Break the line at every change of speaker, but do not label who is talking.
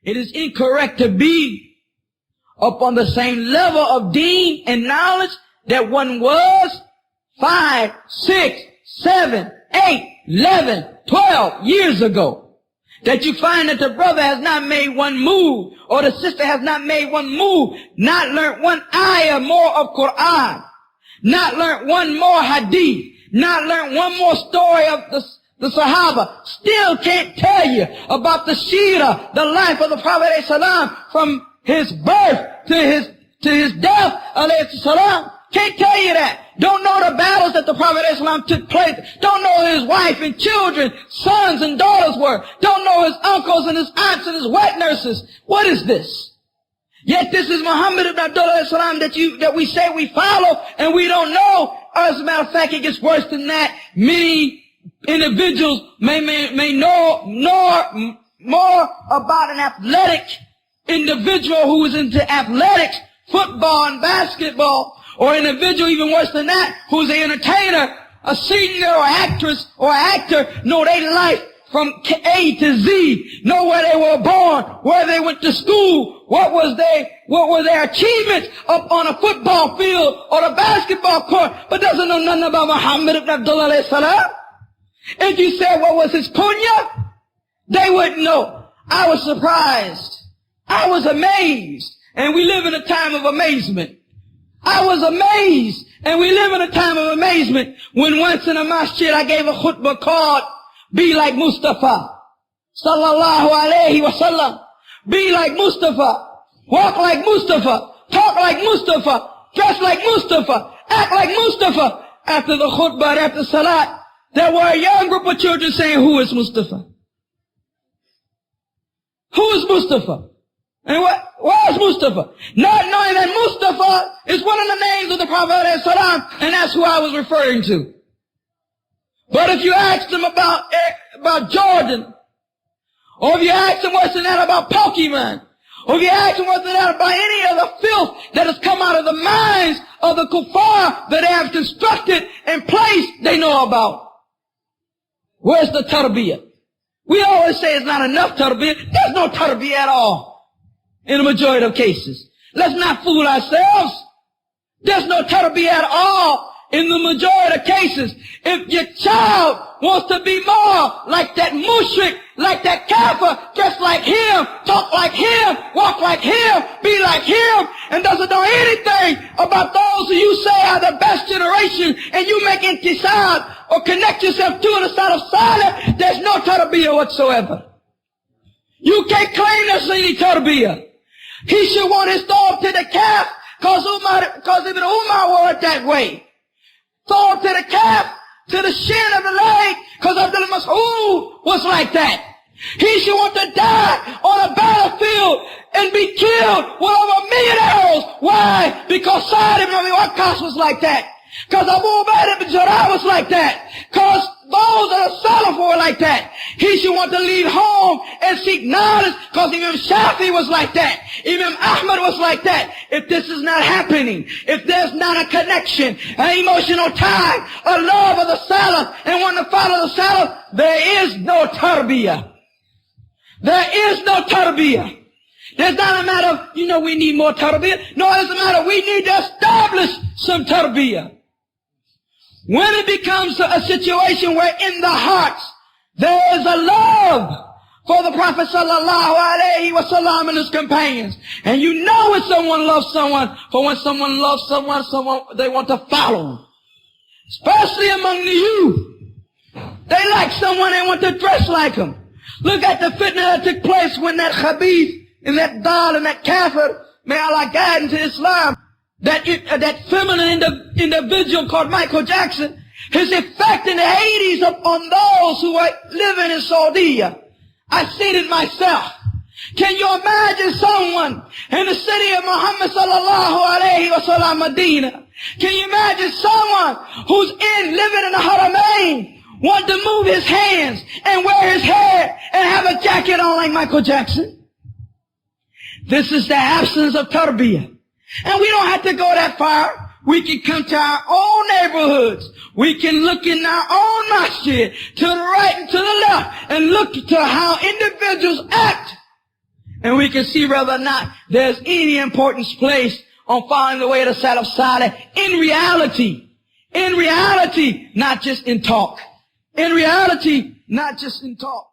It is incorrect to be upon the same level of deen and knowledge that one was 5, 6, 7, 8, 11, 12 years ago. That you find that the brother has not made one move, or the sister has not made one move, not learned one ayah more of Quran, not learned one more hadith, not learned one more story of the Sahaba, still can't tell you about the Shira, the life of the Prophet ﷺ, from his birth to his death, alayhi salam. Can't tell you that. Don't know the battles that the Prophet ﷺ took place. Don't know who his wife and children, sons and daughters were. Don't know his uncles and his aunts and his wet nurses. What is this? Yet this is Muhammad ibn Abdullah that we say we follow and we don't know. As a matter of fact, it gets worse than that. Many individuals may know more about an athletic individual who is into athletics, football and basketball, or an individual even worse than that, who's an entertainer, a singer or actress or actor, know their life from A to Z, know where they were born, where they went to school, what were their achievements up on a football field or the basketball court, but doesn't know nothing about Muhammad ibn Abdullah alayhi salam. If you said what was his kunya, they wouldn't know. I was surprised. I was amazed. And we live in a time of amazement. I was amazed, and we live in a time of amazement, when once in a masjid I gave a khutbah called, Be Like Mustafa. Sallallahu alayhi wa sallam. Be like Mustafa. Walk like Mustafa. Talk like Mustafa. Dress like Mustafa. Act like Mustafa. After the khutbah, after salat, there were a young group of children saying, who is Mustafa? Who is Mustafa? And where is Mustafa? Not knowing that Mustafa is one of the names of the Prophet ﷺ, and that's who I was referring to. But if you ask them about Jordan, or if you ask them what's in that about Pokemon, or if you ask them what's in that about any of the filth that has come out of the minds of the kuffar that they have constructed and placed, they know about. Where's the tarbiyyah? We always say it's not enough tarbiyyah. There's no tarbiyyah at all. In the majority of cases. Let's not fool ourselves. There's no tarbiyyah at all in the majority of cases. If your child wants to be more like that mushrik, like that kafir, dress like him, talk like him, walk like him, be like him, and doesn't know anything about those who you say are the best generation, and you make intisab or connect yourself to the side of silence, there's no tarbiyyah whatsoever. You can't claim there's any tarbiyyah. He should want his thumb to the calf, cause Ibn Umar wore it that way. Thumb to the calf, to the shin of the leg, cause Abdullah Mas'ud was like that. He should want to die on a battlefield and be killed with over 1 million arrows. Why? Because Sa'd ibn Abi Waqqas was like that. Cause Abu Ubaidah ibn Jarrah was like that. Cause those that are Salaf were like that. He should want to leave home and seek knowledge, cause Imam Shafi was like that. Imam Ahmad was like that. If this is not happening, if there's not a connection, an emotional tie, a love of the Salaf, and want to follow the Salaf, there is no tarbiyyah. There is no tarbiyyah. There's not a matter of, we need more tarbiyyah. No, it's a matter of we need to establish some tarbiyyah. When it becomes a situation where in the hearts there is a love for the Prophet sallallahu alaihi wasallam and his companions, and you know when someone loves someone, for when someone loves someone they want to follow him. Especially among the youth. They like someone, they want to dress like him. Look at the fitna that took place when that khabith and that dal and that kafir, may Allah guide into Islam, that feminine individual called Michael Jackson, his effect in the 80s upon those who are living in Saudi. I've seen it myself. Can you imagine someone in the city of Muhammad sallallahu alayhi wa sallam, Medina? Can you imagine someone who's living in the Haramain, want to move his hands and wear his hair and have a jacket on like Michael Jackson? This is the absence of tarbiyyah. And we don't have to go that far. We can come to our own neighborhoods. We can look in our own masjid, to the right and to the left, and look to how individuals act And we can see whether or not there's any importance placed on following the way of the Salaf Saleh in reality. In reality, not just in talk. In reality, not just in talk.